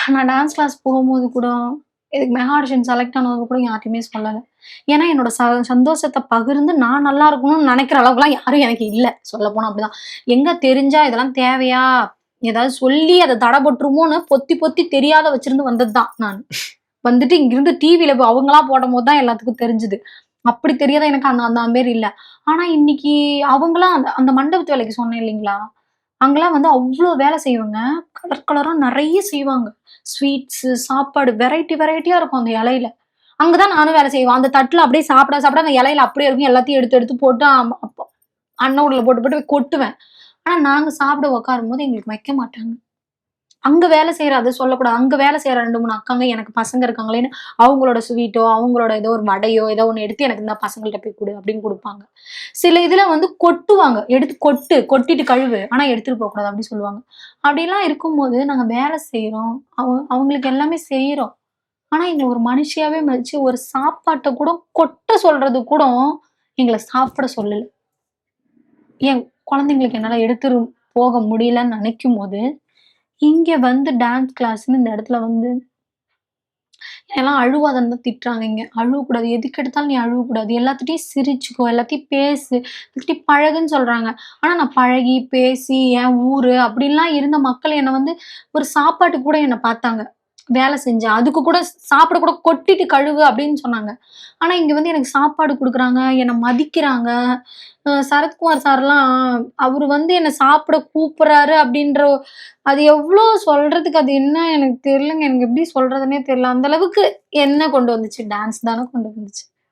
நான் dance class போகும்போது கூட, இதுக்கு மெகா ஆடிஷன் செலக்ட் ஆனது கூட யார்ட்டயுமே சொல்லல. ஏன்னா, என்னோட சந்தோஷத்த பகிர்ந்து நான் நல்லா இருக்கணும்னு நெனைக்கிற அளவுக்குலாம் யாரும் எனக்கு இல்ல. சொல்லப்போனா அப்படிதான். எங்க தெரிஞ்சா இதெல்லாம் தேவையா? ஏதாவது சொல்லி அத தடபட்டுருமோன்னு பொத்தி பொத்தி தெரியாத வச்சிருந்து வந்தது தான் நானு. வந்துட்டு இங்கிருந்து டிவில அவங்களா போடும்போது தான் எல்லாத்துக்கும் தெரிஞ்சது. அப்படி தெரியாத எனக்கு அந்த அந்த மாரி இல்ல. ஆனா இன்னைக்கு அவங்கலாம் அந்த அந்த மண்டபத்து வேலைக்கு சொன்னேன் இல்லைங்களா? அங்கலாம் வந்து அவ்ளோ வேலை செய்வாங்க. கலர் கலரா நெறைய செய்வாங்க. ஸ்வீட்ஸு, சாப்பாடு வெரைட்டி வெரைட்டியா இருக்கும் அந்த இலையில. அங்க தான் நானும் வேலை செய்வேன். அந்த தட்டுல அப்படியே சாப்பிட சாப்பிட அந்த இலையில அப்படியே இருக்கும். எல்லாத்தையும் எடுத்து எடுத்து போட்டு அன்ன உருளைல போட்டு போட்டு கொட்டுவேன். ஆனா நாங்க சாப்பிட உட்காரும்போது எங்களுக்கு வைக்க மாட்டாங்க. அங்க வேலை செய்ற அது சொல்லக்கூடாது. அங்க வேலை செய்ற 2, 3 அக்காங்க எனக்கு பசங்க இருக்காங்களேன்னு, அவங்களோட ஸ்வீட்டோ, அவங்களோட ஏதோ ஒரு வடையோ, ஏதோ ஒண்ணு எடுத்து எனக்கு இந்தா பசங்கள்ட்ட போய் குடு அப்படின்னு குடுப்பாங்க. சில இதுல வந்து கொட்டுவாங்க. எடுத்து கொட்டு, கொட்டிட்டு கழுவு. ஆனா எடுத்துட்டு போக்கூடாது அப்படி சொல்லுவாங்க. அப்படிலாம் இருக்கும்போது நாங்க வேலை செய்றோம். அவங்களுக்கு எல்லாமே செய்றோம். ஆனா எங்கள ஒரு மனுஷியாவே மதிச்சு ஒரு சாப்பாட்ட கூட கொட்ட சொல்றது கூட எங்கள சாப்பிட சொல்லல. என் குழந்தைங்களுக்கு என்னால எடுத்துட்டு போக முடியலன்னு நெனைக்கும்போது, இங்க வந்து டான்ஸ் கிளாஸ்ன்னு இந்த இடத்துல வந்து எல்லாம் அழுவாதன்னு தான் திட்டுறாங்க இங்க. அழுவக்கூடாது. எதுக்கு எடுத்தாலும் நீ அழுவக்கூடாது. எல்லாத்துட்டயும் சிரிச்சுக்கோ, எல்லாத்தையும் பேசு, எல்லாத்துட்டயும் பழகுன்னு சொல்றாங்க. ஆனா நான் பழகி, பேசி, என் ஊரு அப்படிலாம் இருந்த மக்கள் என்ன வந்து ஒரு சாப்பாட்டுக்கு கூட என்ன பார்த்தாங்க. வேலை செஞ்சேன். அதுக்கு கூட சாப்பிட கூட கொட்டிட்டு கழுவு அப்படின்னு சொன்னாங்க. ஆனா இங்க வந்து எனக்கு சாப்பாடு குடுக்குறாங்க, என்ன மதிக்கிறாங்க. சரத்குமார் சார்லாம் அவரு வந்து என்ன சாப்பிட கூப்பிடுறாரு அப்படின்ற அது எவ்ளோ சொல்றதுக்கு அது என்ன எனக்கு தெரியலங்க. எனக்கு எப்படி சொல்றதுன்னே தெரியல. அந்த அளவுக்கு என்ன கொண்டு வந்துச்சு? டான்ஸ் தான கொண்டு வந்துச்சு.